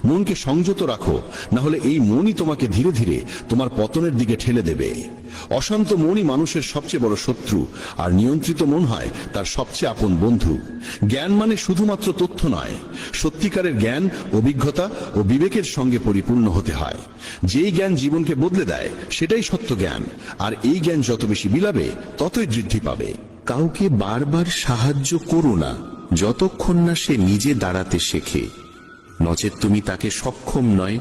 মনকে সংযত রাখো, না হলে এই মনই তোমাকে ধীরে ধীরে তোমার পতনের দিকে ঠেলে দেবে। অশান্ত মনই মানুষের সবচেয়ে বড় শত্রু, আর নিয়ন্ত্রিত মন হয় তার সবচেয়ে আপন বন্ধু। জ্ঞান মানে শুধুমাত্র তথ্য নয়, সত্যিকারের জ্ঞান অভিজ্ঞতা ও বিবেকের সঙ্গে পরিপূর্ণ হতে হয়। যেই জ্ঞান জীবনকে বদলে দেয় সেটাই সত্য জ্ঞান, আর এই জ্ঞান যত বেশি বিলাবে ততই বৃদ্ধি পাবে। কাউকে বারবার সাহায্য করো না যতক্ষণ না সে নিজে দাঁড়াতে শেখে, নচেত তুমি তাকে সক্ষম নয়,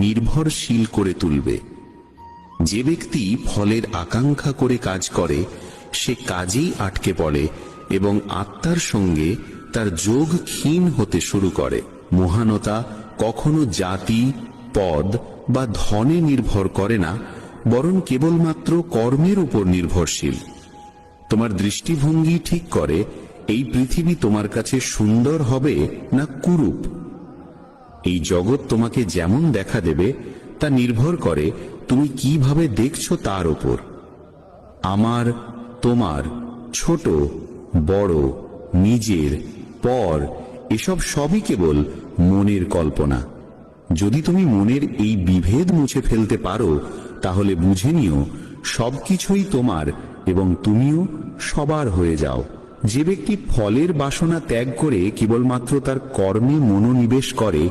নির্ভরশীল করে তুলবে। যে ব্যক্তি ফলের আকাঙ্ক্ষা করে কাজ করে সে কাজেই আটকে পড়ে এবং আত্মার সঙ্গে তার যোগ ক্ষীণ হতে শুরু করে। মহানতা কখনো জাতি, পদ বা ধনে নির্ভর করে না, বরং কেবলমাত্র কর্মের উপর নির্ভরশীল। তোমার দৃষ্টিভঙ্গি ঠিক করে এই পৃথিবী তোমার কাছে সুন্দর হবে না কুরূপ। এই জগৎ তোমাকে যেমন দেখা দেবে তা নির্ভর করে তুমি কিভাবে দেখছো তার উপর। আমার, তোমার, ছোট বড়, নিজের, পর, এসব সবই কেবল মনের কল্পনা। যদি তুমি মনের এই বিভেদ মুছে ফেলতে পারো তাহলে বুঝে নিও সবকিছুই তোমার এবং তুমিও সবার হয়ে যাও। যে ব্যক্তি ফলের বাসনা ত্যাগ করে কেবলমাত্র তার কর্মে মনোনিবেশ করে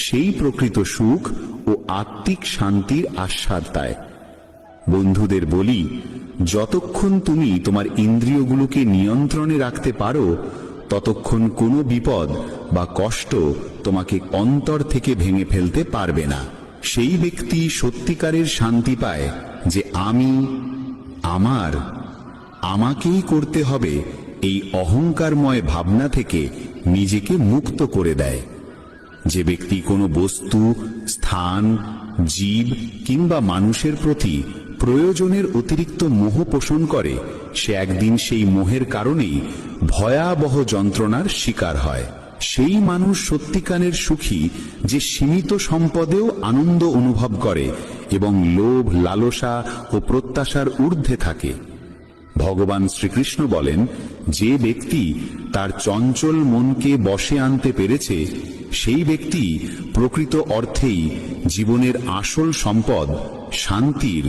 সেই প্রকৃত সুখ ও আত্মিক শান্তির আস্বাদ পায়। বন্ধুদের বলি, যতক্ষণ তুমি তোমার ইন্দ্রিয়গুলোকে নিয়ন্ত্রণে রাখতে পারো ততক্ষণ কোনো বিপদ বা কষ্ট তোমাকে অন্তর থেকে ভেঙে ফেলতে পারবে না। সেই ব্যক্তি সত্যিকারের শান্তি পায় যে আমি, আমার, আমাকেই করতে হবে এই অহংকারময় ভাবনা থেকে নিজেকে মুক্ত করে দেয়। যে ব্যক্তি কোনো বস্তু, স্থান, জীব কিংবা মানুষের প্রতি প্রয়োজনের অতিরিক্ত মোহ পোষণ করে সে একদিন সেই মোহের কারণেই ভয়াবহ যন্ত্রণার শিকার হয়। সেই মানুষ সত্যিকারের সুখী যে সীমিত সম্পদেও আনন্দ অনুভব করে এবং লোভ, লালসা ও প্রত্যাশার ঊর্ধ্বে থাকে। ভগবান শ্রীকৃষ্ণ বলেন, যে ব্যক্তি তার চঞ্চল মনকে বশে আনতে পেরেছে সেই ব্যক্তি প্রকৃত অর্থেই জীবনের আসল সম্পদ, শান্তির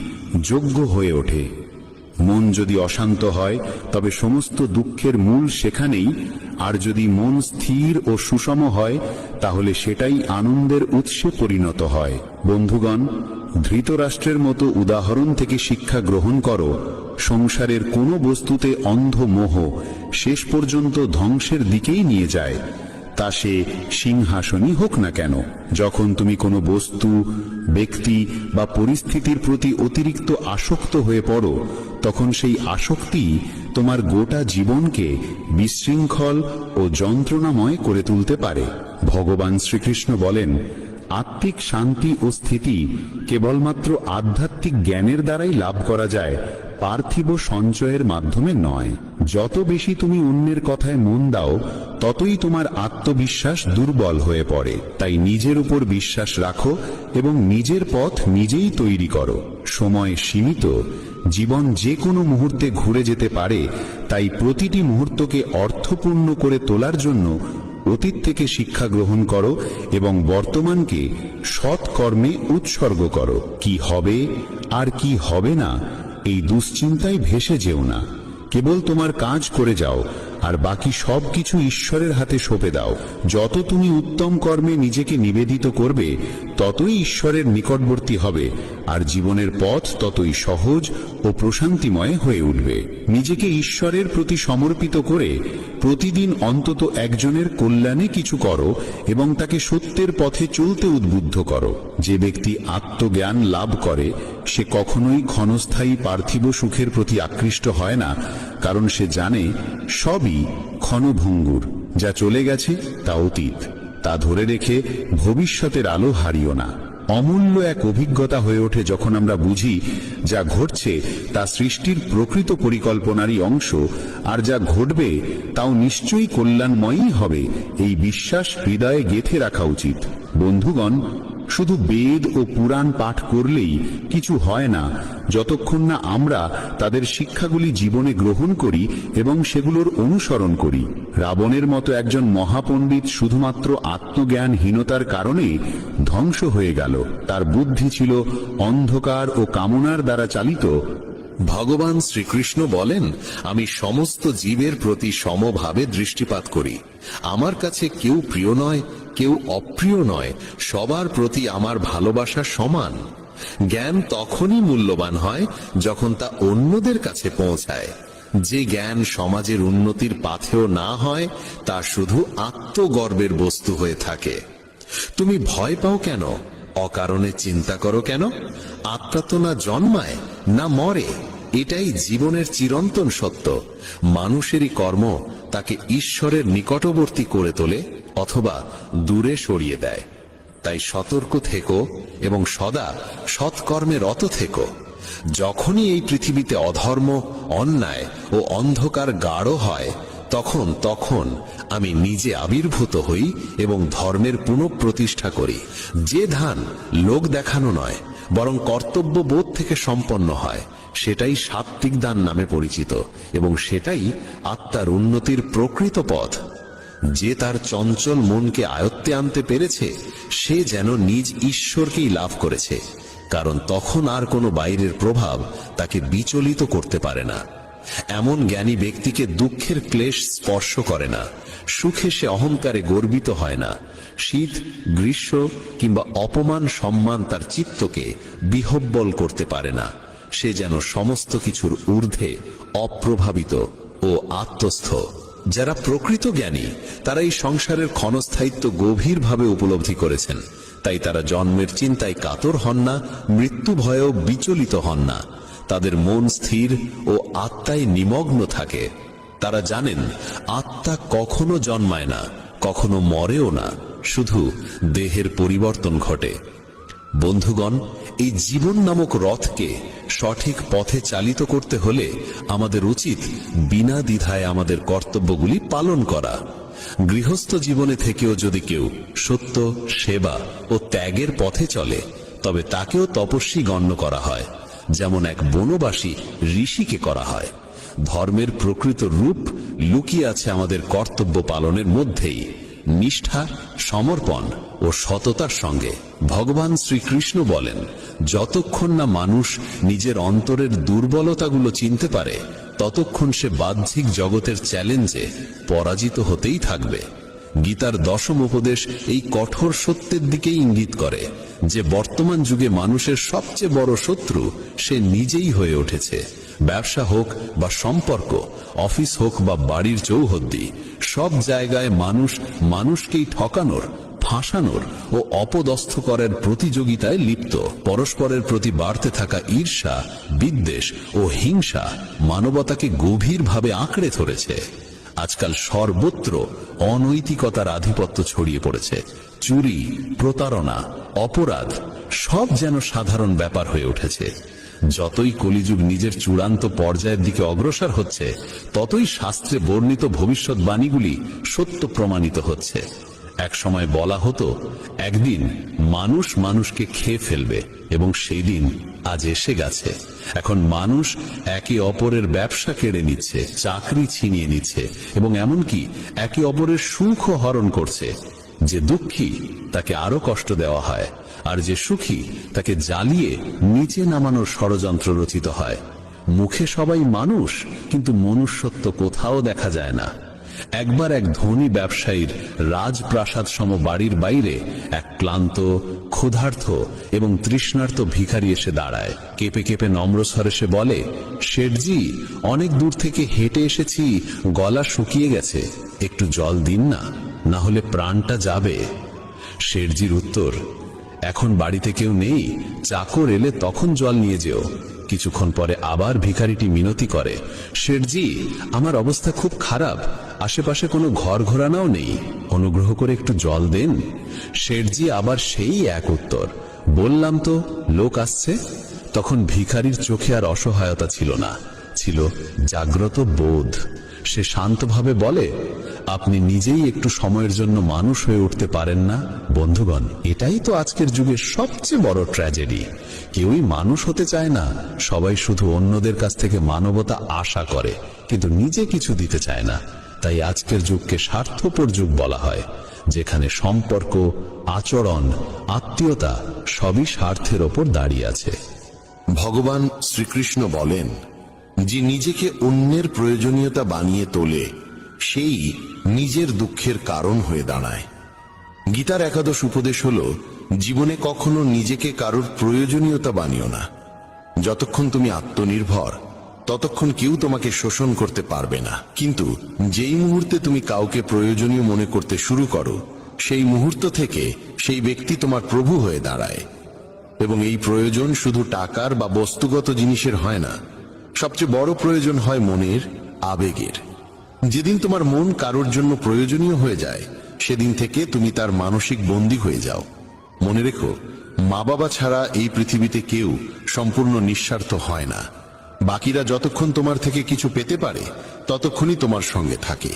যোগ্য হয়ে ওঠে। মন যদি অশান্ত হয় তবে সমস্ত দুঃখের মূল সেখানেই, আর যদি মন স্থির ও সুষম হয় তাহলে সেটাই আনন্দের উৎসে পরিণত হয়। বন্ধুগণ, ধৃতরাষ্ট্রের মতো উদাহরণ থেকে শিক্ষা গ্রহণ করো। সংসারের কোনো বস্তুতে অন্ধ মোহ শেষ পর্যন্ত ধ্বংসের দিকেই নিয়ে যায়, তা সে সিংহাসনই হোক না কেন। যখন তুমি কোনো বস্তু, ব্যক্তি বা পরিস্থিতির প্রতি অতিরিক্ত আসক্ত হয়ে পড়ো তখন সেই আসক্তি তোমার গোটা জীবনকে বিশৃঙ্খল ও যন্ত্রণাময় করে তুলতে পারে। ভগবান শ্রীকৃষ্ণ বলেন, আত্মিক শান্তি ও স্থিতি কেবলমাত্র আধ্যাত্মিক জ্ঞানের দ্বারাই লাভ করা যায়, পার্থিব সঞ্চয়ের মাধ্যমে নয়। যত বেশি তুমি অন্যের কথায় মন দাও ততই তোমার আত্মবিশ্বাস দুর্বল হয়ে পড়ে। তাই নিজের উপর বিশ্বাস রাখো এবং নিজের পথ নিজেই তৈরি করো। সময় সীমিত, জীবন যে কোনো মুহূর্তে ঘুরে যেতে পারে, তাই প্রতিটি মুহূর্তকে অর্থপূর্ণ করে তোলার জন্য অতীত থেকে শিক্ষা গ্রহণ করো এবং বর্তমানকে সৎ কর্মে উৎসর্গ করো। কি হবে আর কি হবে না এই দুশ্চিন্তায় ভেসে যেও না। কেবল তোমার কাজ করে যাও আর বাকি সবকিছু ঈশ্বরের হাতে সঁপে দাও। যত তুমি উত্তম কর্মে নিজেকে নিবেদিত করবে ততই ঈশ্বরের নিকটবর্তী হবে, আর জীবনের পথ ততই সহজ ও প্রশান্তিময় হয়ে উঠবে। নিজেকে ঈশ্বরের প্রতি সমর্পিত করে প্রতিদিন অন্তত একজনের কল্যাণে কিছু করো এবং তাকে সত্যের পথে চলতে উদ্বুদ্ধ করো। যে ব্যক্তি আত্মজ্ঞান লাভ করে সে কখনোই ক্ষণস্থায়ী পার্থিব সুখের প্রতি আকৃষ্ট হয় না, কারণ সে জানে সবই ক্ষণভঙ্গুর। যা চলে গেছে তা অতীত, তা ধরে রেখে ভবিষ্যতের আলো হারিও না। অমূল্য এক অভিজ্ঞতা হয়ে ওঠে যখন আমরা বুঝি যা ঘটছে তা সৃষ্টির প্রকৃত পরিকল্পনারই অংশ, আর যা ঘটবে তাও নিশ্চয়ই কল্যাণময়ই হবে। এই বিশ্বাস হৃদয়ে গেঁথে রাখা উচিত। বন্ধুগণ, শুধু বেদ ও পুরাণ পাঠ করলেই কিছু হয় না যতক্ষণ না আমরা তাদের শিক্ষাগুলি জীবনে গ্রহণ করি এবং সেগুলোর অনুসরণ করি। রাবণের মতো একজন মহাপণ্ডিত শুধুমাত্র আত্মজ্ঞানহীনতার কারণে ধ্বংস হয়ে গেল। তার বুদ্ধি ছিল অন্ধকার ও কামনার দ্বারা চালিত। ভগবান শ্রীকৃষ্ণ বলেন, আমি সমস্ত জীবের প্রতি সমভাবে দৃষ্টিপাত করি। আমার কাছে কেউ প্রিয় নয়, কেউ অপ্রিয় নয়, সবার প্রতি আমার ভালোবাসা সমান। জ্ঞান তখনই মূল্যবান হয় যখন তা অন্যদের কাছে পৌঁছায়। যে জ্ঞান সমাজের উন্নতির পাথেয় না হয়, তা শুধু আত্মগর্বের বস্তু হয়ে থাকে। তুমি ভয় পাও কেন? অকারণে চিন্তা করো কেন? আত্মা তো না জন্মায় না মরে, এটাই জীবনের চিরন্তন সত্য। মানুষেরই কর্ম তাকে ঈশ্বরের নিকটবর্তী করে তোলে অথবা দূরে সরিয়ে দেয়। তাই সতর্ক থেকো এবং সদা সৎকর্মে রত থেকো। যখনই এই পৃথিবীতে অধর্ম, অন্যায় ও অন্ধকার গাঢ় হয়, তখন আমি নিজে আবির্ভূত হই এবং ধর্মের পুনঃপ্রতিষ্ঠা করি। যে ধান লোক দেখানো নয়, বরং কর্তব্য বোধ থেকে সম্পন্ন হয়, সেটাই সাত্ত্বিক দান নামে পরিচিত এবং সেটাই আত্মার উন্নতির প্রকৃত পথ। যে তার চঞ্চল মনকে আয়ত্তে আনতে পেরেছে, সে যেন নিজ ঈশ্বরকেই লাভ করেছে, কারণ তখন আর কোনো বাইরের প্রভাব তাকে বিচলিত করতে পারে না। এমন জ্ঞানী ব্যক্তিকে দুঃখের ক্লেশ স্পর্শ করে না, সুখে সে অহংকারে গর্বিত হয় না। শীত, গ্রীষ্ম কিংবা অপমান সম্মান তার চিত্তকে বিহ্বল করতে পারে না। সে যেন সমস্ত কিছুর ঊর্ধ্বে অপ্রভাবিত ও আত্মস্থ। যারা প্রকৃত জ্ঞানী, তারা এই সংসারের ক্ষণস্থায়িত্ব গভীরভাবে উপলব্ধি করেছেন। তাই তারা জন্মের চিন্তায় কাতর হন না, মৃত্যু ভয়েও বিচলিত হন না। তাদের মন স্থির ও আত্মায় নিমগ্ন থাকে। তারা জানেন আত্মা কখনো জন্মায় না, কখনো মরেও না, শুধু দেহের পরিবর্তন ঘটে। বন্ধুগণ, এই জীবন নামক রথকে সঠিক পথে চালিত করতে হলে আমাদের উচিত বিনা দ্বিধায় আমাদের কর্তব্যগুলি পালন করা। গৃহস্থ জীবনে থেকেও যদি কেউ সত্য, সেবা ও ত্যাগের পথে চলে, তবে তাকেও তপস্বী গণ্য করা হয়, যেমন এক বনবাসী ঋষিকে করা হয়। ধর্মের প্রকৃত রূপ লুকিয়ে আছে আমাদের কর্তব্য পালনের মধ্যেই, নিষ্ঠা, সমর্পণ ও সততার সঙ্গে। ভগবান শ্রীকৃষ্ণ বলেন, যতক্ষণ না মানুষ নিজের অন্তরের দুর্বলতাগুলো চিনতে পারে, ততক্ষণ সে বাহ্যিক জগতের চ্যালেঞ্জে পরাজিত হতেই থাকবে। গীতার দশম উপদেশ এই কঠোর সত্যের দিকেই ইঙ্গিত করে যে বর্তমান যুগে মানুষের সবচেয়ে বড় শত্রু সে নিজেই হয়ে উঠেছে। ব্যবসা হোক বা সম্পর্ক, অফিস হোক বা বাড়ির চৌহদ্দি, সব জায়গায় মানুষ মানুষকেই ঠকানোর, ফাঁসানোর ও অপদস্থ করার প্রতিযোগিতায় লিপ্ত। পরস্পরের প্রতি বাড়তে থাকা ঈর্ষা, বিদ্বেষ ও হিংসা মানবতাকে গভীরভাবে আঁকড়ে ধরেছে। আজকাল সর্বত্র অনৈতিকতার আধিপত্য ছড়িয়ে পড়েছে। চুরি, প্রতারণা, অপরাধ সব যেন সাধারণ ব্যাপার হয়ে উঠেছে। যতই কলিযুগ নিজের চূড়ান্ত পর্যায়ের দিকে অগ্রসর হচ্ছে, ততই শাস্ত্রে বর্ণিত ভবিষ্যৎবাণীগুলি সত্য প্রমাণিত হচ্ছে। এক সময় বলা হতো, একদিন মানুষ মানুষকে খেয়ে ফেলবে, এবং সেই দিন আজ এসে গেছে। এখন মানুষ একে অপরের ব্যবসা কেড়ে নিচ্ছে, চাকরি ছিনিয়ে নিচ্ছে এবং এমনকি একে অপরের সুখও হরণ করছে। যে দুঃখী তাকে আরো কষ্ট দেওয়া হয়, আর যে সুখী তাকে জ্বালিয়ে নিচে নামানোর ষড়যন্ত্র রচিত হয়। মুখে সবাই মানুষ, কিন্তু মনুষ্যত্ব কোথাও দেখা যায় না। একবার এক ধনী ব্যবসায়ীর রাজপ্রাসাদ সম বাড়ির বাইরে এক ক্লান্ত, ক্ষুধার্ত এবং তৃষ্ণার্ত ভিখারি এসে দাঁড়ায়। কেঁপে কেঁপে নম্রস্বরে সে বলে, শেঠজি, অনেক দূর থেকে হেঁটে এসেছি, গলা শুকিয়ে গেছে, একটু জল দিন না, না হলে প্রাণটা যাবে। শেঠজির উত্তর, এখন বাড়িতে কেউ নেই, চাকর এলে তখন জল নিয়ে যেও। কিছুক্ষণ পরে আবার ভিখারিটি মিনতি করে, শেঠজি, আমার অবস্থা খুব খারাপ, আশেপাশে কোনো ঘর ঘোরানাও নেই, অনুগ্রহ করে একটু জল দেন। শেঠজি আবার সেই এক উত্তর, বললাম তো লোক আসছে। তখন ভিখারির চোখে আর অসহায়তা ছিল না, ছিল জাগ্রত বোধ। সে শান্তভাবে বলে, আপনি নিজেই একটু সময়ের জন্য মানুষ হয়ে উঠতে পারেন না? বন্ধুগণ, এটাই তো আজকের যুগের সবচেয়ে বড় ট্র্যাজেডি। কেউই মানুষ হতে চায় না, সবাই শুধু অন্যদের কাছ থেকে মানবতা আশা করে, কিন্তু নিজে কিছু দিতে চায় না। তাই আজকের যুগকে স্বার্থপর যুগ বলা হয়। যেখানে সম্পর্ক, আচরণ, আত্মীয়তা সবই স্বার্থের ওপর দাঁড়িয়ে আছে। ভগবান শ্রীকৃষ্ণ বলেন, যে নিজেকে অন্যের প্রয়োজনীয়তা বানিয়ে তোলে সেই নিজের দুঃখের কারণ হয়ে দাঁড়ায়। গীতার একাদশ উপদেশ হল, জীবনে কখনো নিজেকে কারোর প্রয়োজনীয়তা বানিও না। যতক্ষণ তুমি আত্মনির্ভর ততক্ষণ কেউ তোমাকে শোষণ করতে পারবে না। কিন্তু যেই মুহূর্তে তুমি কাউকে প্রয়োজনীয় মনে করতে শুরু করো, সেই মুহূর্ত থেকে সেই ব্যক্তি তোমার প্রভু হয়ে দাঁড়ায়। এবং এই প্রয়োজন শুধু টাকার বা বস্তুগত জিনিসের হয় না, সবচেয়ে বড় প্রয়োজন হয় মনের, আবেগের। যেদিন তোমার মন কারোর জন্য প্রয়োজনীয় হয়ে যায়, সেদিন থেকে তুমি তার মানসিক বন্দী হয়ে যাও। মনে রেখো, মা বাবা ছাড়া এই পৃথিবীতে কেউ সম্পূর্ণ নিঃস্বার্থ হয় না। বাকিরা যতক্ষণ তোমার থেকে কিছু পেতে পারে ততক্ষণই তোমার সঙ্গে থাকে।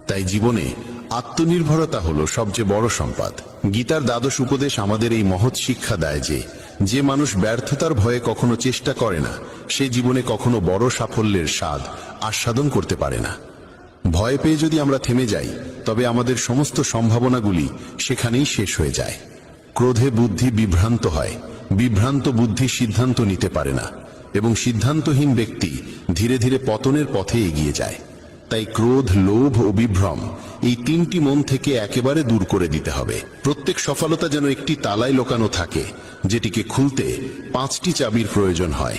তাই জীবনে আত্মনির্ভরতা হলো সবচেয়ে বড় সম্পদ। গীতার দ্বাদশ উপদেশ আমাদের এই মহৎ শিক্ষা দেয় যে মানুষ ব্যর্থতার ভয়ে কখনো চেষ্টা করে না, সে জীবনে কখনো বড় সাফল্যের স্বাদ আস্বাদন করতে পারে না। ভয় পেয়ে যদি আমরা থেমে যাই, তবে আমাদের সমস্ত সম্ভাবনাগুলি সেখানেই শেষ হয়ে যায়। ক্রোধে বুদ্ধি বিভ্রান্ত হয়, বিভ্রান্ত বুদ্ধি সিদ্ধান্ত নিতে পারে না, এবং সিদ্ধান্তহীন ব্যক্তি ধীরে ধীরে পতনের পথে এগিয়ে যায়। তাই ক্রোধ, লোভ ও বিভ্রম এই তিনটি মন থেকে একেবারে দূর করে দিতে হবে। প্রত্যেক সফলতা যেন একটি তালায় লোকানো থাকে, যেটিকে খুলতে 5টি চাবির প্রয়োজন হয়: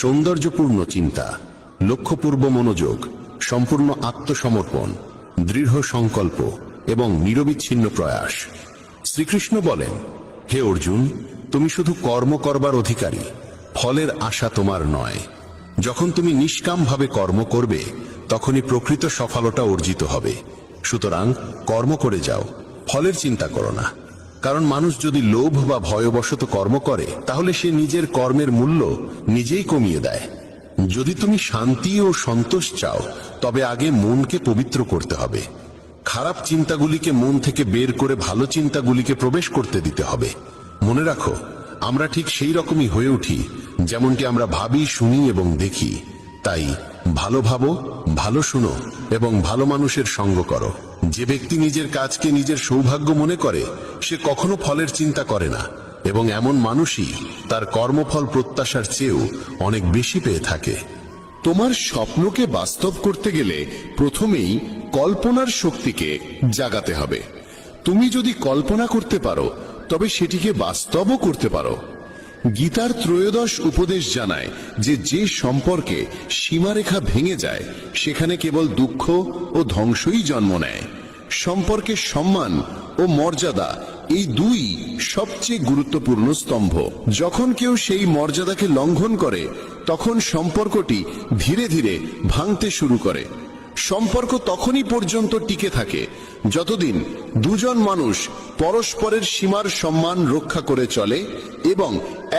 সৌন্দর্যপূর্ণ চিন্তা, লক্ষ্যপূর্ব মনোযোগ, সম্পূর্ণ আত্মসমর্পণ, দৃঢ় সংকল্প এবং নিরবিচ্ছিন্ন প্রয়াস। শ্রীকৃষ্ণ বলেন, হে অর্জুন, তুমি শুধু কর্ম করবার অধিকারী, ফলের আশা তোমার নয়। যখন তুমি নিষ্কামভাবে কর্ম করবে, তখনই প্রকৃত সফলতা অর্জিত হবে। সুতরাং কর্ম করে যাও, ফলের চিন্তা করো না। কারণ মানুষ যদি লোভ বা ভয়বশত কর্ম করে, তাহলে সে নিজের কর্মের মূল্য নিজেই কমিয়ে দেয়। যদি তুমি শান্তি ও সন্তোষ চাও, তবে আগে মনকে পবিত্র করতে হবে। খারাপ চিন্তাগুলিকে মন থেকে বের করে ভালো চিন্তাগুলিকে প্রবেশ করতে দিতে হবে। মনে রাখো, আমরা ঠিক সেই রকমই হয়ে উঠি যেমনটি আমরা ভাবি, শুনি এবং দেখি। তাই ভালো ভাবো, ভালো শুনো এবং ভালো মানুষের সঙ্গ করো। যে ব্যক্তি নিজের কাজকে নিজের সৌভাগ্য মনে করে, সে কখনো ফলের চিন্তা করে না, এবং এমন মানুষই তার কর্মফল প্রত্যাশার চেয়েও অনেক বেশি পেয়ে থাকে। তোমার স্বপ্নকে বাস্তব করতে গেলে প্রথমেই কল্পনার শক্তিকে জাগাতে হবে। তুমি যদি কল্পনা করতে পারো, তবে সেটিকে বাস্তবও করতে পারো। গীতার ত্রয়োদশ উপদেশ জানায় যে সম্পর্কে সীমারেখা ভেঙে যায়, সেখানে কেবল দুঃখ ও ধ্বংসই জন্ম নেয়। সম্পর্কের সম্মান ও মর্যাদা এই দুই সবচেয়ে গুরুত্বপূর্ণ স্তম্ভ। যখন কেউ সেই মর্যাদাকে লঙ্ঘন করে, তখন সম্পর্কটি ধীরে ধীরে ভাঙতে শুরু করে। সম্পর্ক তখনই পর্যন্ত টিকে থাকে যতদিন দুজন মানুষ পরস্পরের সীমার সম্মান রক্ষা করে চলে এবং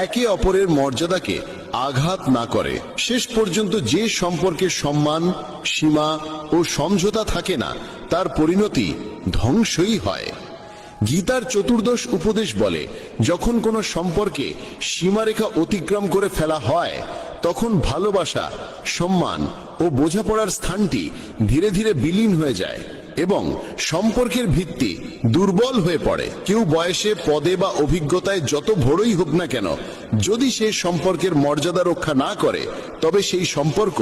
একে অপরের মর্যাদাকে আঘাত না করে। শেষ পর্যন্ত যে সম্পর্কে সম্মান, সীমা ও সমঝোতা থাকে না, তার পরিণতি ধ্বংসই হয়। গীতার চতুর্দশ উপদেশ বলে, যখন কোনো সম্পর্কে সীমারেখা অতিক্রম করে ফেলা হয়, তখন ভালোবাসা, সম্মান ও বোঝাপড়ার স্থানটি ধীরে ধীরে বিলীন হয়ে যায় এবং সম্পর্কের ভিত্তি দুর্বল হয়ে পড়ে। কেউ বয়সে, পদে বা অভিজ্ঞতায় যত বড়ই হোক না কেন, যদি সেই সম্পর্কের মর্যাদা রক্ষা না করে, তবে সেই সম্পর্ক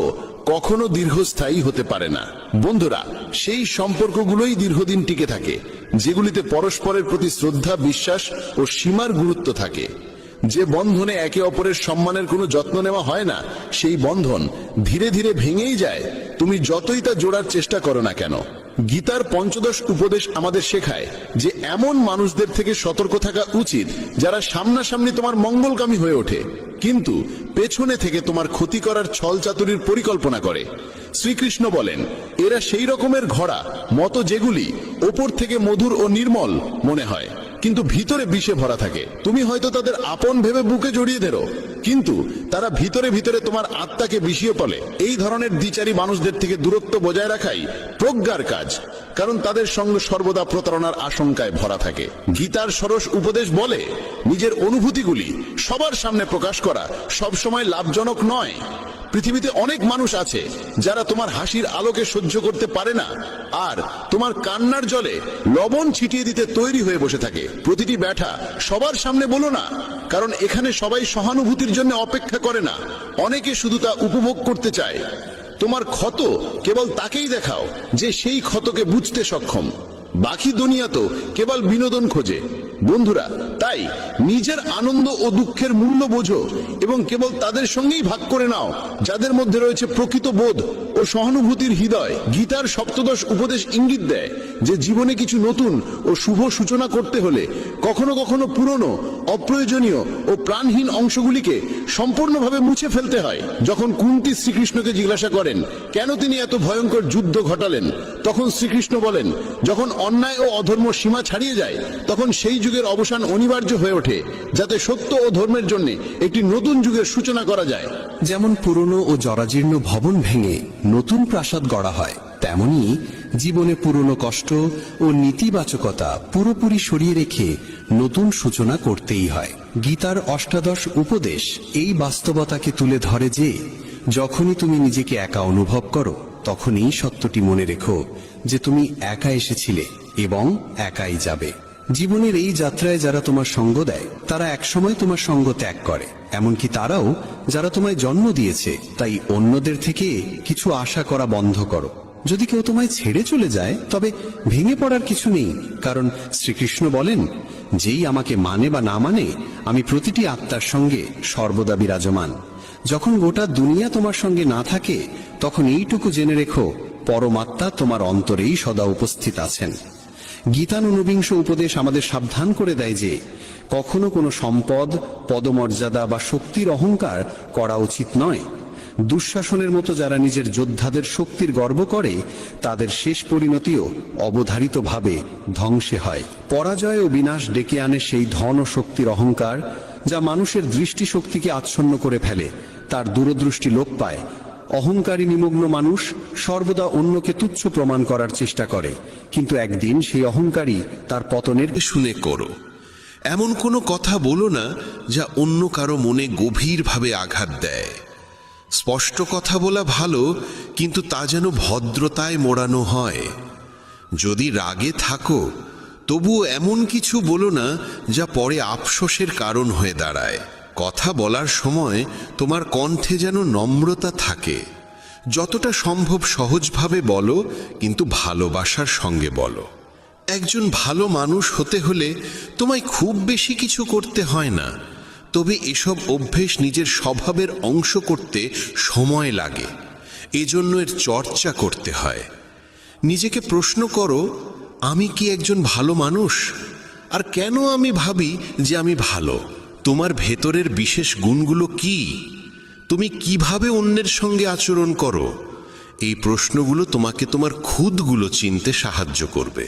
কখনো দীর্ঘস্থায়ী হতে পারে না। বন্ধুরা, সেই সম্পর্কগুলোই দীর্ঘদিন টিকে থাকে যেগুলিতে পরস্পরের প্রতি শ্রদ্ধা, বিশ্বাস ও সীমার গুরুত্ব থাকে। যে বন্ধনে একে অপরের সম্মানের কোনো যত্ন নেওয়া হয় না, সেই বন্ধন ধীরে ধীরে ভেঙেই যায়, তুমি যতই তা জোড়ার চেষ্টা করো না কেন। গীতার পঞ্চদশ উপদেশ আমাদের শেখায় যে এমন মানুষদের থেকে সতর্ক থাকা উচিত যারা সামনাসামনি তোমার মঙ্গলকামী হয়ে ওঠে, কিন্তু পেছনে থেকে তোমার ক্ষতি করার ছল চাতুরির পরিকল্পনা করে। শ্রীকৃষ্ণ বলেন, এরা সেই রকমের ঘোড়া মতো যেগুলি ওপর থেকে মধুর ও নির্মল মনে হয়, কিন্তু ভিতরে বিষে ভরা থাকে। তুমি হয়তো তাদের আপন ভেবে বুকে জড়িয়ে ধরো, কিন্তু তারা ভিতরে ভিতরে তোমার আত্মাকে বিষিয়ে ফেলে। এই ধরনের দ্বিচারী মানুষদের থেকে দূরত্ব বজায় রাখাই প্রজ্ঞার কাজ, কারণ তাদের সঙ্গে সর্বদা প্রতারণার আশঙ্কায় ভরা থাকে। গীতার সরস উপদেশ বলে, নিজের অনুভূতিগুলি সবার সামনে প্রকাশ করা সবসময় লাভজনক নয়। পৃথিবীতে অনেক মানুষ আছে যারা তোমার হাসির আলোকে সহ্য করতে পারে না, আর তোমার কান্নার জলে লবণ ছিটিয়ে দিতে তৈরি হয়ে বসে থাকে। প্রতিটি ব্যথা সবার সামনে বলো না, কারণ এখানে সবাই সহানুভূতির জন্য অপেক্ষা করে না, অনেকে শুধু তা উপভোগ করতে চায়। তোমার ক্ষত কেবল তাকেই দেখাও যে সেই ক্ষতকে বুঝতে সক্ষম। বাকি দুনিয়া তো কেবল বিনোদন খোঁজে। বন্ধুরা, তাই নিজের আনন্দ ও দুঃখের মূল্য বোঝো এবং কেবল তাদের সঙ্গেই ভাগ করে নাও যাদের মধ্যে রয়েছে প্রকৃত বোধ ও সহানুভূতির হৃদয়। গীতার সপ্তদশ উপদেশ ইঙ্গিত দেয় যে জীবনে কিছু নতুন ও শুভ সূচনা করতে হলে কখনো কখনো পুরনো, অপ্রয়োজনীয় ও প্রাণহীন অংশগুলিকে সম্পূর্ণভাবে মুছে ফেলতে হয়। যখন কুন্তী শ্রীকৃষ্ণকে জিজ্ঞাসা করেন কেন তিনি এত ভয়ঙ্কর যুদ্ধ ঘটালেন, তখন শ্রীকৃষ্ণ বলেন, যখন অন্যায় ও অধর্ম সীমা ছাড়িয়ে যায় তখন সেই যুগের অবসান অনিবার্য হয়ে ওঠে, যাতে সত্য ও ধর্মের জন্য একটি নতুন যুগের সূচনা করা যায়। যেমন পুরনো ও জরাজীর্ণ ভবন ভেঙে নতুন প্রাসাদ গড়া হয়, তেমনি জীবনে পুরনো কষ্ট ও নেতিবাচকতা পুরোপুরি সরিয়ে রেখে নতুন সূচনা করতেই হয়। গীতার অষ্টাদশ উপদেশ এই বাস্তবতাকে তুলে ধরে যে যখনই তুমি নিজেকে একা অনুভব করো, তখনই সত্যটি মনে রেখো যে তুমি একা এসেছিলে এবং একাই যাবে। জীবনের এই যাত্রায় যারা তোমার সঙ্গ দেয় তারা একসময় তোমার সঙ্গ ত্যাগ করে, এমনকি তারাও যারা তোমায় জন্ম দিয়েছে। তাই অন্যদের থেকে কিছু আশা করা বন্ধ করো। যদি কেউ তোমায় ছেড়ে চলে যায় তবে ভেঙে পড়ার কিছু নেই, কারণ শ্রীকৃষ্ণ বলেন, যেই আমাকে মানে বা না মানে আমি প্রতিটি আত্মার সঙ্গে সর্বদা বিরাজমান। যখন গোটা দুনিয়া তোমার সঙ্গে না থাকে তখন এইটুকু জেনে রেখো, পরমাত্মা তোমার অন্তরেই সদা উপস্থিত আছেন। গীতার ঊনবিংশ উপদেশ আমাদের সাবধান করে দেয় যে কখনো কোনো সম্পদ, পদমর্যাদা বা শক্তির অহংকার করা উচিত নয়। দুঃশাসনের মতো যারা নিজের যোদ্ধাদের শক্তির গর্ব করে তাদের শেষ পরিণতিও অবধারিতভাবে ধ্বংসে হয়। পরাজয় ও বিনাশ ডেকে আনে সেই ধন ও শক্তির অহংকার যা মানুষের দৃষ্টিশক্তিকে আচ্ছন্ন করে ফেলে, তার দূরদৃষ্টি লোপ পায়। অহংকারী নিমগ্ন মানুষ সর্বদা অন্যকে তুচ্ছ প্রমাণ করার চেষ্টা করে, কিন্তু একদিন সেই অহংকারী তার পতনের শুনে করো। এমন কোনো কথা বলো না যা অন্য কারো মনে গভীরভাবে আঘাত দেয়। স্পষ্ট কথা বলা ভালো, কিন্তু তা যেন ভদ্রতায় মোড়ানো হয়। যদি রাগে থাকো তবুও এমন কিছু বলো না যা পরে আফসোসের কারণ হয়ে দাঁড়ায়। কথা বলার সময় তোমার কণ্ঠে যেন নম্রতা থাকে। যতটা সম্ভব সহজভাবে বলো, কিন্তু ভালোবাসার সঙ্গে বলো। একজন ভালো মানুষ হতে হলে তোমায় খুব বেশি কিছু করতে হয় না, তবে এসব অভ্যেস নিজের স্বভাবের অংশ করতে সময় লাগে। এজন্য এর চর্চা করতে হয়। নিজেকে প্রশ্ন করো, আমি কি একজন ভালো মানুষ? আর কেন আমি ভাবি যে আমি ভালো? তোমার ভেতরের বিশেষ গুণগুলো কি? তুমি কিভাবে অন্যের সঙ্গে আচরণ করো? এই প্রশ্নগুলো তোমাকে তোমার খুদগুলো চিনতে সাহায্য করবে।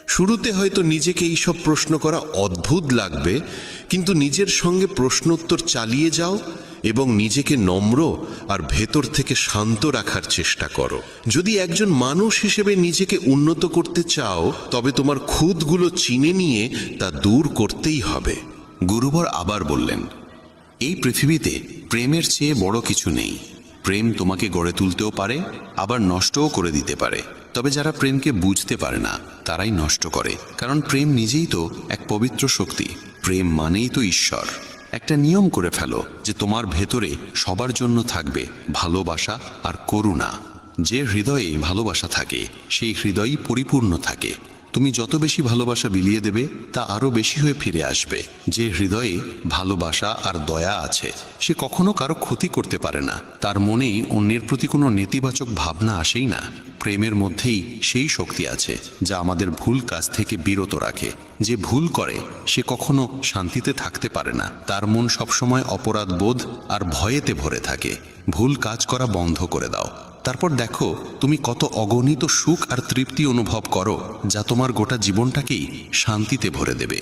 শুরুতে হয়তো নিজেকে এইসব প্রশ্ন করা অদ্ভুত লাগবে, কিন্তু নিজের সঙ্গে প্রশ্নোত্তর চালিয়ে যাও এবং নিজেকে নম্র আর ভেতর থেকে শান্ত রাখার চেষ্টা করো। যদি একজন মানুষ হিসেবে নিজেকে উন্নত করতে চাও, তবে তোমার খুদগুলো চিনে নিয়ে তা দূর করতেই হবে। গুরুবর আবার বললেন, এই পৃথিবীতে প্রেমের চেয়ে বড় কিছু নেই। প্রেম তোমাকে গড়ে তুলতেও পারে, আবার নষ্টও করে দিতে পারে। তবে যারা প্রেমকে বুঝতে পারে না তারাই নষ্ট করে, কারণ প্রেম নিজেই তো এক পবিত্র শক্তি। প্রেম মানেই তো ঈশ্বর। একটা নিয়ম করে ফেলো যে তোমার ভেতরে সবার জন্য থাকবে ভালোবাসা আর করুণা। যে হৃদয়ে ভালোবাসা থাকে সেই হৃদয়ই পরিপূর্ণ থাকে। তুমি যত বেশি ভালোবাসা বিলিয়ে দেবে তা আরো বেশি হয়ে ফিরে আসবে। যে হৃদয়ে ভালোবাসা আর দয়া আছে সে কখনো কারো ক্ষতি করতে পারে না। তার মনে অন্যের প্রতি কোনো নেতিবাচক ভাবনা আসেই না। প্রেমের মধ্যেই সেই শক্তি আছে যা আমাদের ভুল কাজ থেকে বিরত রাখে। যে ভুল করে সে কখনো শান্তিতে থাকতে পারে না। তার মন সবসময় অপরাধ বোধ আর ভয়েতে ভরে থাকে। ভুল কাজ করা বন্ধ করে দাও, তারপর দেখো তুমি কত অগণিত সুখ আর তৃপ্তি অনুভব করো, যা তোমার গোটা জীবনটাকেই শান্তিতে ভরে দেবে।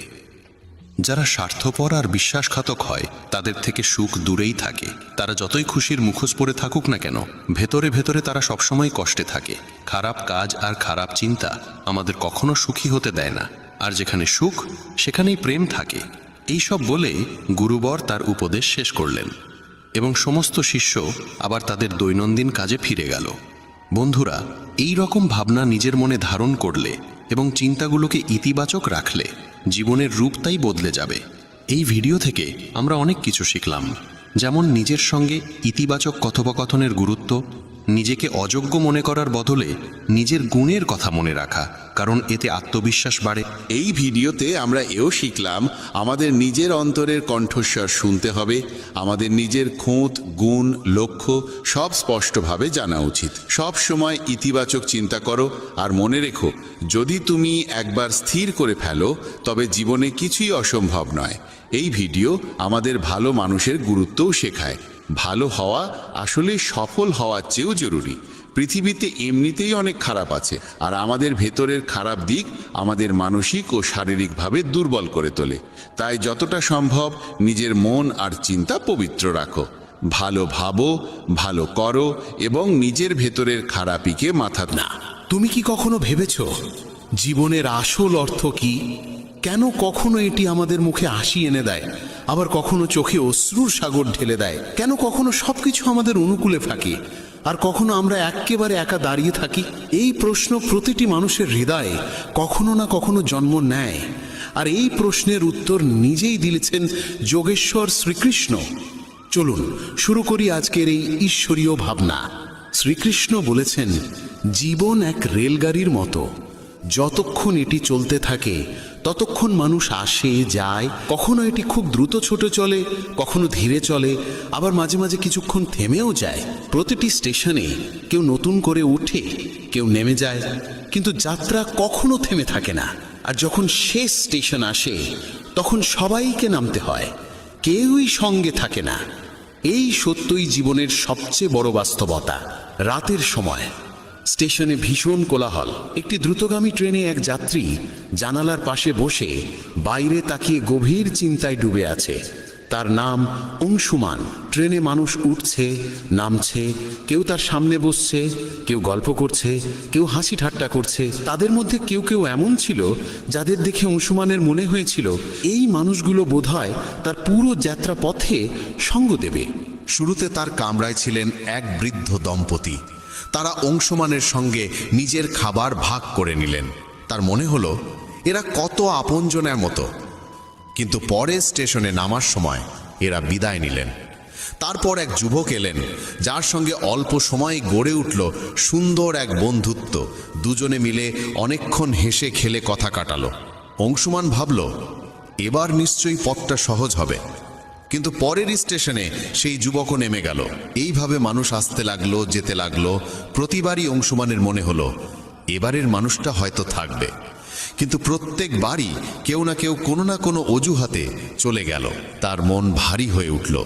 যারা স্বার্থপর আর বিশ্বাসঘাতক হয় তাদের থেকে সুখ দূরেই থাকে। তারা যতই খুশির মুখোশ পরে থাকুক না কেন, ভেতরে ভেতরে তারা সবসময় কষ্টে থাকে। খারাপ কাজ আর খারাপ চিন্তা আমাদের কখনো সুখী হতে দেয় না, আর যেখানে সুখ সেখানেই প্রেম থাকে। এইসব বলে গুরুবর তার উপদেশ শেষ করলেন এবং সমস্ত শিষ্য আবার তাদের দৈনন্দিন কাজে ফিরে গেল। বন্ধুরা, এই রকম ভাবনা নিজের মনে ধারণ করলে এবং চিন্তাগুলোকে ইতিবাচক রাখলে জীবনের রূপটাই বদলে যাবে। এই ভিডিও থেকে আমরা অনেক কিছু শিখলাম, যেমন নিজের সঙ্গে ইতিবাচক কথোপকথনের গুরুত্ব, নিজেকে অযোগ্য মনে করার বদলে নিজের গুণের কথা মনে রাখা, কারণ এতে আত্মবিশ্বাস বাড়ে। এই ভিডিওতে আমরা এও শিখলাম আমাদের নিজের অন্তরের কণ্ঠস্বর শুনতে হবে। আমাদের নিজের খুঁত, গুণ, লক্ষ্য সব স্পষ্টভাবে জানা উচিত। সব সময় ইতিবাচক চিন্তা করো, আর মনে রেখো, যদি তুমি একবার স্থির করে ফেলো তবে জীবনে কিছুই অসম্ভব নয়। এই ভিডিও আমাদের ভালো মানুষের গুরুত্বও শেখায়। ভালো হওয়া আসলে সফল হওয়ার চেয়েও জরুরি। পৃথিবীতে এমনিতেই অনেক খারাপ আছে, আর আমাদের ভেতরের খারাপ দিক আমাদের মানসিক ও শারীরিকভাবে দুর্বল করে তোলে। তাই যতটা সম্ভব নিজের মন আর চিন্তা পবিত্র রাখো। ভালো ভাবো, ভালো করো এবং নিজের ভেতরের খারাপিকে মাথা না। তুমি কি কখনো ভেবেছ জীবনের আসল অর্থ কি? কেন কখনো এটি আমাদের মুখে হাসি এনে দেয়, আবার কখনো চোখে অশ্রুর সাগর ঢেলে দেয়? কেন কখনো সবকিছু আমাদের অনুকূলে থাকে, আর কখনো আমরা একেবারে একা দাঁড়িয়ে থাকি? এই প্রশ্ন প্রতিটি মানুষের হৃদয়ে কখনো না কখনো জন্ম নেয়, আর এই প্রশ্নের উত্তর নিজেই দিয়েছেন যোগেশ্বর শ্রীকৃষ্ণ। চলুন শুরু করি আজকের এই ঈশ্বরীয় ভাবনা। শ্রীকৃষ্ণ বলেছেন, জীবন এক রেলগাড়ির মতো। যতক্ষণ এটি চলতে থাকে ততক্ষণ মানুষ আসে যায়। কখনো এটি খুব দ্রুত ছুটে চলে, কখনো ধীরে চলে, আবার মাঝে মাঝে কিছুক্ষণ থেমেও যায়। প্রতিটি স্টেশনে কেউ নতুন করে উঠে, কেউ নেমে যায়, কিন্তু যাত্রা কখনো থেমে থাকে না। আর যখন শেষ স্টেশন আসে তখন সবাইকে নামতে হয়, কেউই সঙ্গে থাকে না। এই সত্যই জীবনের সবচেয়ে বড় বাস্তবতা। রাতের সময় স্টেশনে ভীষণ কোলাহল। একটি দ্রুতগামী ট্রেনে এক যাত্রী জানালার পাশে বসে বাইরে তাকিয়ে গভীর চিন্তায় ডুবে আছে। তার নাম অংশুমান। ট্রেনে মানুষ উঠছে, নামছে, কেউ তার সামনে বসছে, কেউ গল্প করছে, কেউ হাসি ঠাট্টা করছে। তাদের মধ্যে কেউ কেউ এমন ছিল যাদের দেখে অংশুমানের মনে হয়েছিল এই মানুষগুলো বোধহয় তার পুরো যাত্রা পথে সঙ্গ দেবে। শুরুতে তার কামরায় ছিলেন এক বৃদ্ধ দম্পতি। তারা অংশুমানের সঙ্গে নিজের খাবার ভাগ করে নিলেন। তার মনে হলো এরা কত আপনজনের মতো। কিন্তু পরে স্টেশনে নামার সময় এরা বিদায় নিলেন। তারপর এক যুবক এলেন, যার সঙ্গে অল্প সময়ে গড়ে উঠল সুন্দর এক বন্ধুত্ব। দুজনে মিলে অনেকক্ষণ হেসে খেলে কথা কাটালো। অংশুমান ভাবল, এবার নিশ্চয়ই পথটা সহজ হবে। কিন্তু পরের স্টেশনে সেই যুবকও নেমে গেল। এইভাবে মানুষ আসতে লাগলো, যেতে লাগলো। প্রতিবারই অংশুমানের মনে হলো এবারের মানুষটা হয়তো থাকবে। কিন্তু প্রত্যেকবারই কেউ না কেউ কোনো না কোনো অজুহাতে চলে গেল। তার মন ভারী হয়ে উঠল।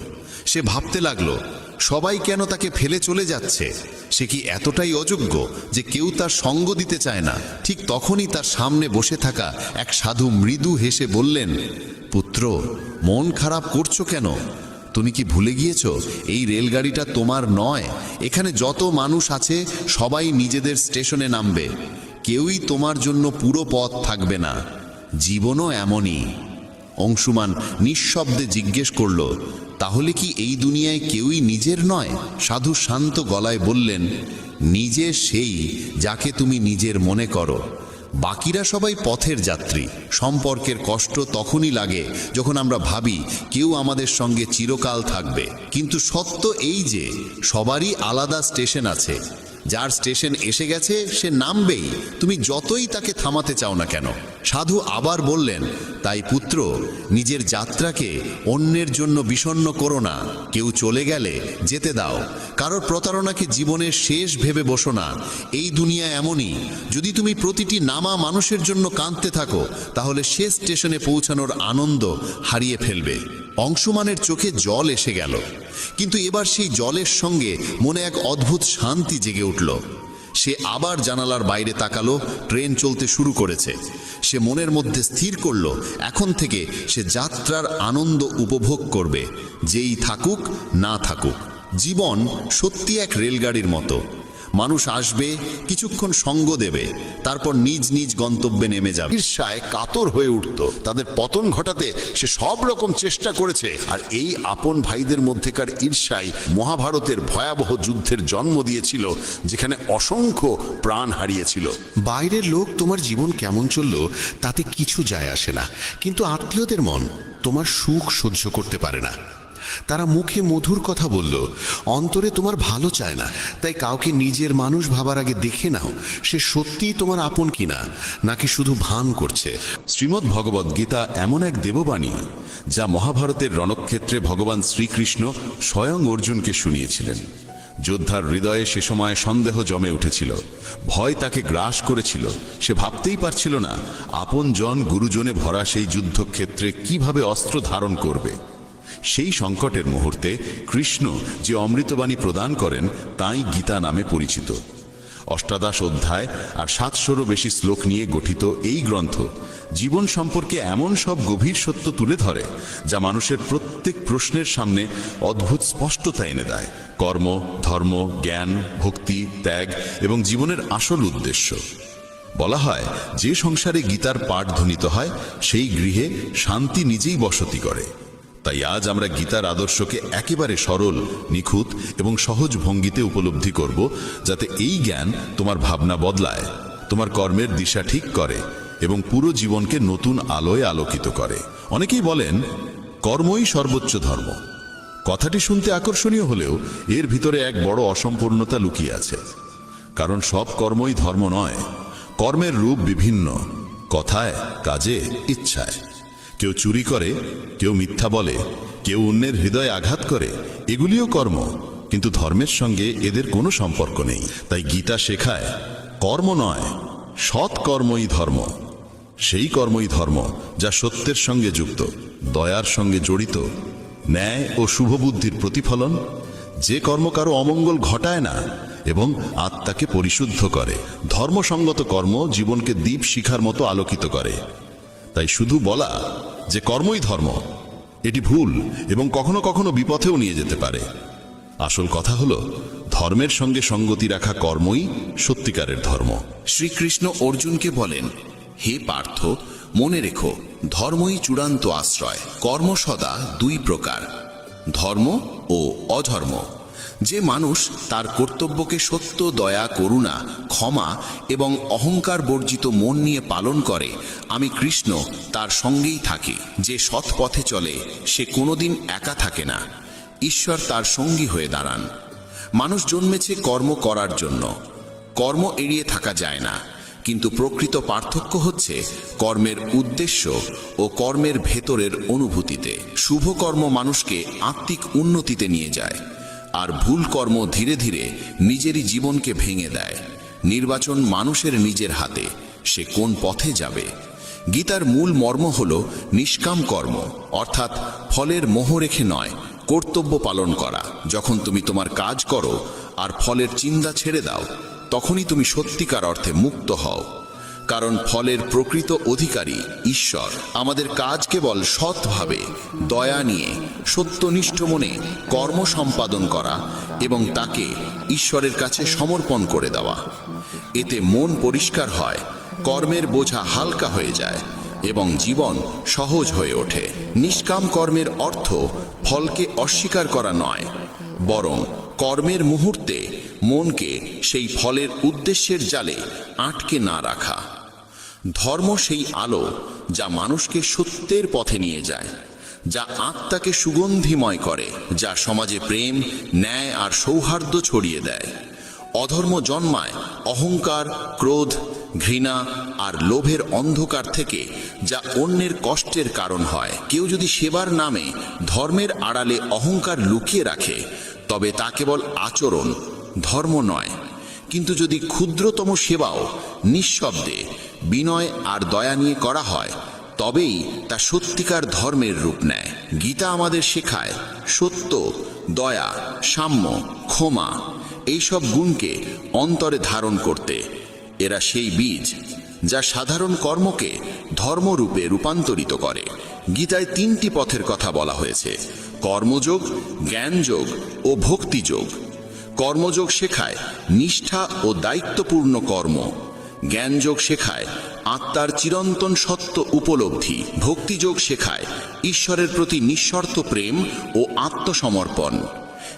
সে ভাবতে লাগলো, সবাই কেন তাকে ফেলে চলে যাচ্ছে? সে কি এতটাই অযোগ্য যে কেউ তার সঙ্গ দিতে চায় না? ঠিক তখনই তার সামনে বসে থাকা এক সাধু মৃদু হেসে বললেন, পুত্র, মন খারাপ করছো কেন? তুমি কি ভুলে গিয়েছো এই রেলগাড়িটা তোমার নয়? এখানে যত মানুষ আছে সবাই নিজেদের স্টেশনে নামবে। কেউই তোমার জন্য পুরো পথ থাকবে না। জীবনও এমনই। অংশুমান নিঃশব্দে জিজ্ঞেস করল, তাহলে কি এই দুনিয়ায় কেউই নিজের নয়? সাধু শান্ত গলায় বললেন, নিজে সেই যাকে তুমি নিজের মনে করো। বাকিরা সবাই পথের যাত্রী। সম্পর্কের কষ্ট তখনই লাগে যখন আমরা ভাবি কেউ আমাদের সঙ্গে চিরকাল থাকবে। কিন্তু সত্য এই যে সবারই আলাদা স্টেশন আছে। যার স্টেশন এসে গেছে সে নামবেই, তুমি যতই তাকে থামাতে চাও না কেন। সাধু আবার বললেন, তাই পুত্র, নিজের যাত্রাকে অন্যের জন্য বিষণ্ণ করো না। কেউ চলে গেলে যেতে দাও। কারোর প্রতারণাকে জীবনের শেষ ভেবে বসো না। এই দুনিয়া এমনই। যদি তুমি প্রতিটি নামা মানুষের জন্য কাঁদতে থাকো তাহলে শেষ স্টেশনে পৌঁছানোর আনন্দ হারিয়ে ফেলবে। অংশুমানের চোখে জল এসে গেল, কিন্তু এবার সেই জলের সঙ্গে মনে এক অদ্ভুত শান্তি জেগে উঠল। সে আবার জানালার বাইরে তাকালো, ট্রেন চলতে শুরু করেছে। সে মনের মধ্যে স্থির করলো এখন থেকে সে যাত্রার আনন্দ উপভোগ করবে, যেই থাকুক না থাকুক। জীবন সত্যি এক রেলগাড়ির মতো। মানুষ আসবে, কিছুক্ষণ সঙ্গ দেবে, তারপর নিজ নিজ গন্তব্যে নেমে যাবে। ঈর্ষায় কাতর হয়ে উঠত, তাদের পতন ঘটাতে সে সব রকম চেষ্টা করেছে। আর এই আপন ভাইদের মধ্যেকার ঈর্ষাই মহাভারতের ভয়াবহ যুদ্ধের জন্ম দিয়েছিল, যেখানে অসংখ্য প্রাণ হারিয়েছিল। বাইরের লোক তোমার জীবন কেমন চললো তাতে কিছু যায় আসে না, কিন্তু আত্মীয়দের মন তোমার সুখ সহ্য করতে পারে না। তারা মুখে মধুর কথা বলল, অন্তরে তোমার ভালো চায় না। তাই কাউকে নিজের মানুষ ভাবার আগে দেখে নাও সে সত্যিই তোমার আপন কিনা, নাকি শুধু ভান করছে। শ্রীমদ্ ভগবদ্ গীতা এমন এক দেববাণী যা মহাভারতের রণক্ষেত্রে ভগবান শ্রীকৃষ্ণ স্বয়ং অর্জুনকে শুনিয়েছিলেন। যোদ্ধার হৃদয়ে সে সময় সন্দেহ জমে উঠেছিল, ভয় তাকে গ্রাস করেছিল। সে ভাবতেই পারছিল না আপন জন গুরুজনে ভরা সেই যুদ্ধক্ষেত্রে কিভাবে অস্ত্র ধারণ করবে। সেই সংকটের মুহূর্তে কৃষ্ণ যে অমৃতবাণী প্রদান করেন তাই গীতা নামে পরিচিত। ৮৮ অধ্যায় আর ৭০০রও বেশি শ্লোক নিয়ে গঠিত এই গ্রন্থ জীবন সম্পর্কে এমন সব গভীর সত্য তুলে ধরে যা মানুষের প্রত্যেক প্রশ্নের সামনে অদ্ভুত স্পষ্টতা এনে দেয়। কর্ম, ধর্ম, জ্ঞান, ভক্তি, ত্যাগ এবং জীবনের আসল উদ্দেশ্য। বলা হয় যে সংসারে গীতার পাঠ ধ্বনিত হয় সেই গৃহে শান্তি নিজেই বসতি করে। তাই আজ আমরা গীতার আদর্শকে একেবারে সরল, নিখুঁত এবং সহজ ভঙ্গিতে উপলব্ধি করব, যাতে এই জ্ঞান তোমার ভাবনা বদলায়, তোমার কর্মের দিশা ঠিক করে এবং পুরো জীবনকে নতুন আলোয় আলোকিত করে। অনেকেই বলেন কর্মই সর্বোচ্চ ধর্ম। কথাটি শুনতে আকর্ষণীয় হলেও এর ভিতরে এক বড় অসম্পূর্ণতা লুকিয়ে আছে। কারণ সব কর্মই ধর্ম নয়। কর্মের রূপ বিভিন্ন, কথায়, কাজে, ইচ্ছায়। কেউ চুরি করে, কেউ মিথ্যা বলে, কেউ অন্যের হৃদয়ে আঘাত করে, এগুলিও কর্ম, কিন্তু ধর্মের সঙ্গে এদের কোনো সম্পর্ক নেই। তাই গীতা শেখায় কর্ম নয়, সৎ কর্মই ধর্ম। সেই কর্মই ধর্ম যা সত্যের সঙ্গে যুক্ত, দয়ার সঙ্গে জড়িত, ন্যায় ও শুভবুদ্ধির প্রতিফলন, যে কর্ম কারো অমঙ্গল ঘটায় না এবং আত্মাকে পরিশুদ্ধ করে। ধর্মসঙ্গত কর্ম জীবনকে দীপ শিখার মতো আলোকিত করে। তাই শুধু বলা যে কর্মই ধর্ম, এটি ভুল এবং কখনো কখনো বিপথেও নিয়ে যেতে পারে। আসল কথা হলো ধর্মের সঙ্গে সঙ্গতি রাখা কর্মই সত্যিকারের ধর্ম। শ্রীকৃষ্ণ অর্জুনকে বলেন, হে পার্থ, মনে রেখো ধর্মই চূড়ান্ত আশ্রয়। কর্ম সদা দুই প্রকার, ধর্ম ও অধর্ম। যে মানুষ তার কর্তব্যকে সত্য, দয়া, করুণা, ক্ষমা এবং অহংকার বর্জিত মন নিয়ে পালন করে, আমি কৃষ্ণ তার সঙ্গেই থাকি। যে সৎ পথে চলে সে কোনোদিন একা থাকে না, ঈশ্বর তার সঙ্গী হয়ে দাঁড়ান। মানুষ জন্মেছে কর্ম করার জন্য, কর্ম এড়িয়ে থাকা যায় না। কিন্তু প্রকৃত পার্থক্য হচ্ছে কর্মের উদ্দেশ্য ও কর্মের ভেতরের অনুভূতিতে। শুভ কর্ম মানুষকে আত্মিক উন্নতিতে নিয়ে যায়, আর ভুল কর্ম ধীরে ধীরে নিজেরই জীবনকে ভেঙে দেয়। নির্বাচন মানুষের নিজের হাতে, সে কোন পথে যাবে। গীতার মূল মর্ম হল নিষ্কাম কর্ম, অর্থাৎ ফলের মোহ রেখে নয়, কর্তব্য পালন করা। যখন তুমি তোমার কাজ করো আর ফলের চিন্তা ছেড়ে দাও, তখনই তুমি সত্যিকার অর্থে মুক্ত হও। কারণ ফলের প্রকৃত অধিকারী ঈশ্বর। আমাদের কাজ কেবল সৎভাবে, দয়া নিয়ে, সত্যনিষ্ঠ মনে কর্ম সম্পাদন করা এবং তাকে ঈশ্বরের কাছে সমর্পণ করে দেওয়া। এতে মন পরিষ্কার হয়, কর্মের বোঝা হালকা হয়ে যায় এবং জীবন সহজ হয়ে ওঠে। নিষ্কাম কর্মের অর্থ ফলকে অস্বীকার করা নয়, বরং কর্মের মুহূর্তে মনকে সেই ফলের উদ্দেশ্যের জালে আটকে না রাখা। ধর্ম সেই আলো যা মানুষকে সত্যের পথে নিয়ে যায়, যা আত্মাকে সুগন্ধিময় করে, যা সমাজে প্রেম, ন্যায় আর সৌহার্দ্য ছড়িয়ে দেয়। অধর্ম জন্মায় অহংকার, ক্রোধ, ঘৃণা আর লোভের অন্ধকার থেকে, যা অন্যের কষ্টের কারণ হয়। কেউ যদি সেবার নামে ধর্মের আড়ালে অহংকার লুকিয়ে রাখে, তবে তা কেবল আচরণ, ধর্ম নয়। কিন্তু যদি ক্ষুদ্রতম সেবাও নিঃশব্দে, বিনয় আর দয়া নিয়ে করা হয়, তবেই তা সত্যিকার ধর্মের রূপ নেয়। গীতা আমাদের শেখায় সত্য, দয়া, সাম্য, ক্ষমা এইসব গুণকে অন্তরে ধারণ করতে। এরা সেই বীজ যা সাধারণ কর্মকে ধর্মরূপে রূপান্তরিত করে। গীতায় 3টি পথের কথা বলা হয়েছে: কর্মযোগ, জ্ঞানযোগ ও ভক্তিযোগ। কর্মযোগ শেখায় নিষ্ঠা ও দায়িত্বপূর্ণ কর্ম। জ্ঞানযোগ শেখায় আত্মার চিরন্তন সত্য উপলব্ধি। ভক্তিযোগ শেখায় ঈশ্বরের প্রতি নিঃশর্ত প্রেম ও আত্মসমর্পণ।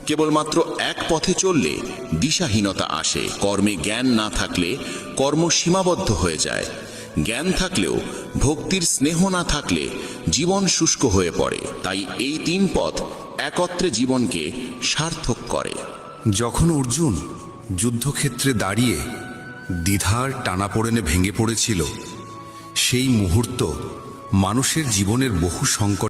কেবলমাত্র এক পথে চললে দিশাহীনতা আসে। কর্মে জ্ঞান না থাকলে কর্ম সীমাবদ্ধ হয়ে যায়। জ্ঞান থাকলেও ভক্তির স্নেহ না থাকলে জীবন শুষ্ক হয়ে পড়ে। তাই এই 3 পথ একত্রে জীবনকে সার্থক করে। যখন অর্জুন যুদ্ধক্ষেত্রে দাঁড়িয়ে দ্বিধার টানাপোড়েনে ভেঙে পড়েছিল, সেই মুহূর্ত মানুষের জীবনের বহু সংকট